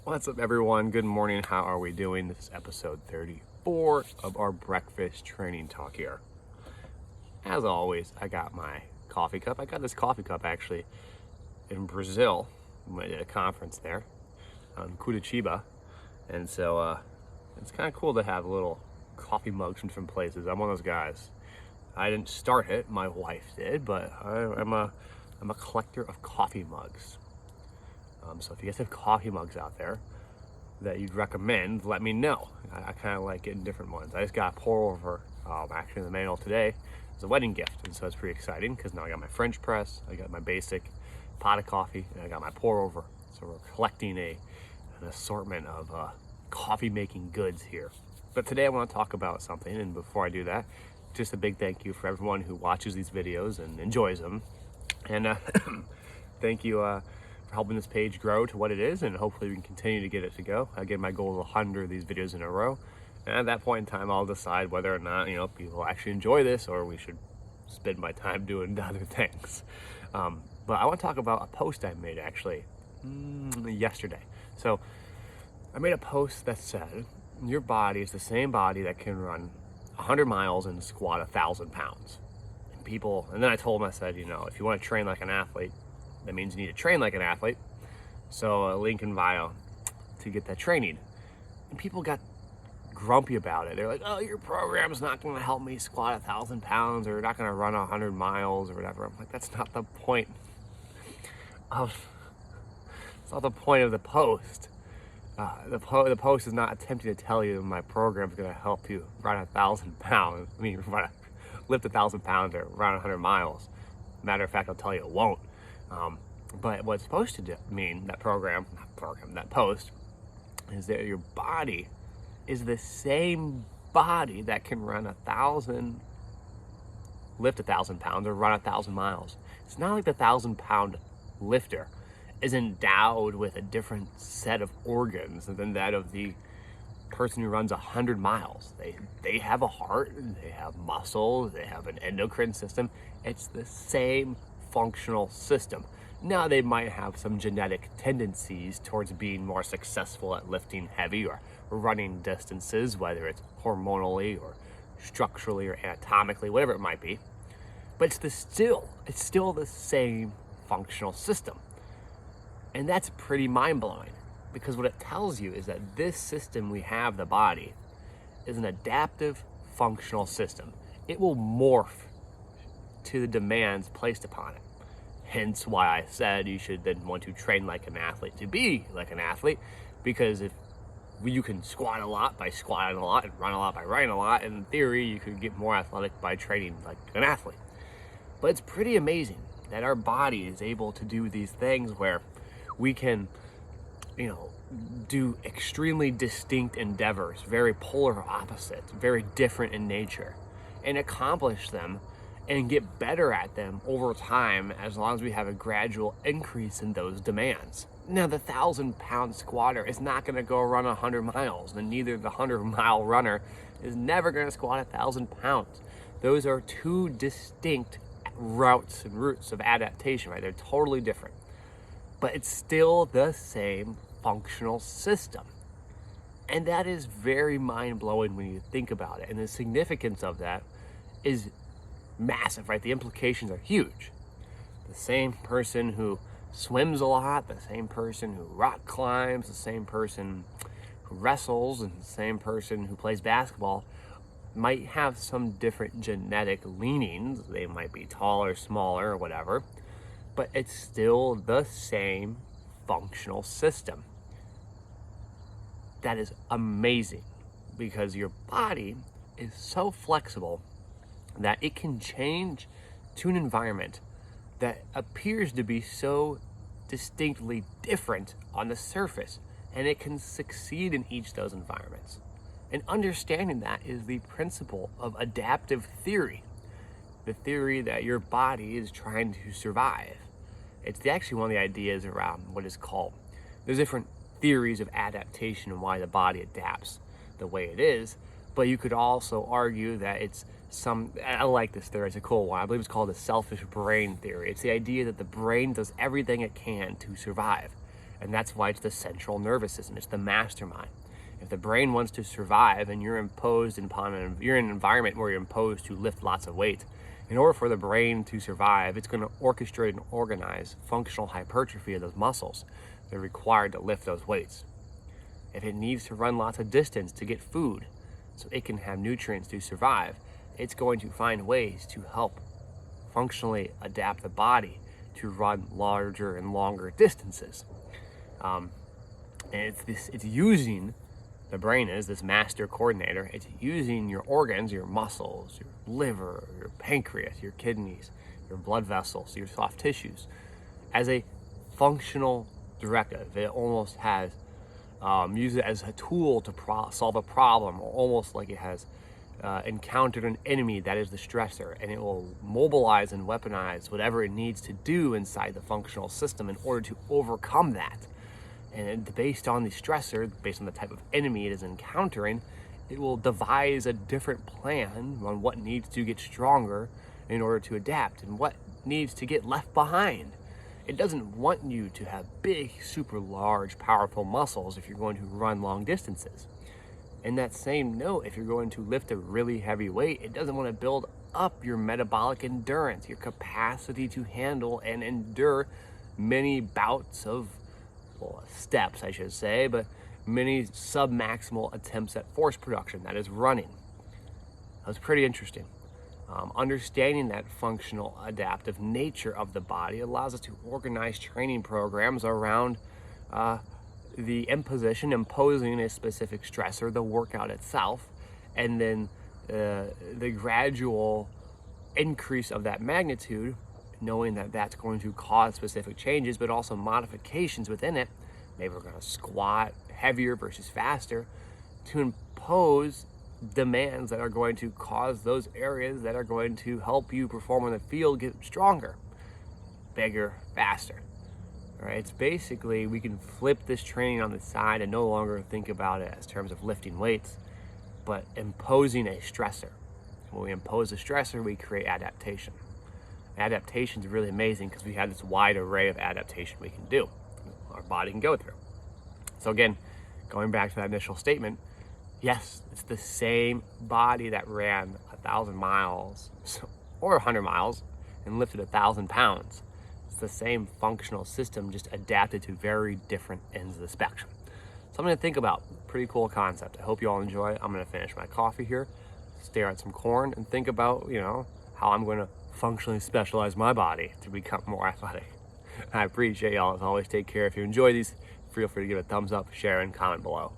What's up, everyone? Good morning. How are we doing? This is episode 34 of our breakfast training talk here. As always, I got my coffee cup. I got this coffee cup actually in Brazil when I did a conference there in Curitiba. And so it's kind of cool to have little coffee mugs from different places. I'm one of those guys. I didn't start it, my wife did, but I'm a collector of coffee mugs. So if you guys have coffee mugs out there that you'd recommend, let me know. I kind of like getting different ones. I just got a pour over, actually in the mail today, as a wedding gift, and so it's pretty exciting because now I got my French press, I got my basic pot of coffee, and I got my pour over. So we're collecting an assortment of coffee making goods here. But today I want to talk about something, and before I do that, just a big thank you for everyone who watches these videos and enjoys them. And thank you for helping this page grow to what it is, and hopefully we can continue to get it to go. Again, my goal is 100 of these videos in a row, and at that point in time I'll decide whether or not people actually enjoy this or we should spend my time doing other things. But I want to talk about a post I made actually yesterday. So I made a post that said your body is the same body that can run 100 miles and squat 1,000 pounds. And then I told them, I said, if you want to train like an athlete, that means you need to train like an athlete. So a link in bio to get that training. And people got grumpy about it. They're like, oh, your program's not going to help me squat 1,000 pounds, or you're not going to run 100 miles or whatever. I'm like, that's not the point of, it's not the point of the post. The post is not attempting to tell you that my program's going to help you run 1,000 pounds. Lift 1,000 pounds or run 100 miles. Matter of fact, I'll tell you it won't. But what it's supposed to mean, that post, is that your body is the same body that can lift 1,000 pounds or run 1,000 miles. It's not like the 1,000-pound lifter is endowed with a different set of organs than that of the person who runs 100 miles. They have a heart, they have muscles, they have an endocrine system. It's the same functional system. Now they might have some genetic tendencies towards being more successful at lifting heavy or running distances, whether it's hormonally or structurally or anatomically, whatever it might be. But it's still the same functional system. And that's pretty mind-blowing, because what it tells you is that this system we have, the body, is an adaptive functional system. It will morph to the demands placed upon it. Hence why I said you should then want to train like an athlete to be like an athlete, because if you can squat a lot by squatting a lot and run a lot by running a lot, in theory you could get more athletic by training like an athlete. But it's pretty amazing that our body is able to do these things where we can do extremely distinct endeavors, very polar opposites, very different in nature, and accomplish them and get better at them over time, as long as we have a gradual increase in those demands. Now, the 1,000-pound squatter is not going to go run 100 miles, and neither the 100-mile runner is never going to squat 1,000 pounds. Those are two distinct routes of adaptation, right? They're totally different. But it's still the same functional system. And that is very mind-blowing when you think about it. And the significance of that is massive, right? The implications are huge. The same person who swims a lot, the same person who rock climbs, the same person who wrestles, and the same person who plays basketball might have some different genetic leanings. They might be taller, smaller, or whatever. But it's still the same functional system. That is amazing, because your body is so flexible that it can change to an environment that appears to be so distinctly different on the surface, and it can succeed in each of those environments. And understanding that is the principle of adaptive theory, the theory that your body is trying to survive. It's actually one of the ideas around what is called, there's different theories of adaptation and why the body adapts the way it is, but you could also argue that it's I like this theory, it's a cool one. I believe it's called the selfish brain theory. It's the idea that the brain does everything it can to survive. And that's why it's the central nervous system. It's the mastermind. If the brain wants to survive and you're in an environment where you're imposed to lift lots of weight, in order for the brain to survive, it's going to orchestrate and organize functional hypertrophy of those muscles that are required to lift those weights. If it needs to run lots of distance to get food so it can have nutrients to survive, it's going to find ways to help functionally adapt the body to run larger and longer distances. And it's using, the brain is this master coordinator, it's using your organs, your muscles, your liver, your pancreas, your kidneys, your blood vessels, your soft tissues, as a functional directive. It almost has use it as a tool to solve a problem, or almost like it has encountered an enemy that is the stressor, and it will mobilize and weaponize whatever it needs to do inside the functional system in order to overcome that. And based on the stressor, based on the type of enemy it is encountering, it will devise a different plan on what needs to get stronger in order to adapt and what needs to get left behind. It doesn't want you to have big, super large, powerful muscles if you're going to run long distances. In that same note, if you're going to lift a really heavy weight, it doesn't want to build up your metabolic endurance, your capacity to handle and endure many bouts of, steps, I should say, but many submaximal attempts at force production, that is running. That's pretty interesting. Understanding that functional adaptive nature of the body allows us to organize training programs around the imposing a specific stressor, the workout itself, and then the gradual increase of that magnitude, knowing that that's going to cause specific changes, but also modifications within it. Maybe we're going to squat heavier versus faster to impose demands that are going to cause those areas that are going to help you perform on the field get stronger, bigger, faster. All right, it's basically, we can flip this training on the side and no longer think about it as terms of lifting weights, but imposing a stressor. When we impose a stressor, we create adaptation. Adaptation is really amazing because we have this wide array of adaptation we can do, our body can go through. So again, going back to that initial statement, yes, it's the same body that ran 1,000 miles or 100 miles and lifted 1,000 pounds. It's the same functional system, just adapted to very different ends of the spectrum. Something to think about. Pretty cool concept. I hope you all enjoy it. I'm going to finish my coffee here, stare at some corn, and think about, how I'm going to functionally specialize my body to become more athletic. I appreciate y'all. As always, take care. If you enjoy these, feel free to give a thumbs up, share, and comment below.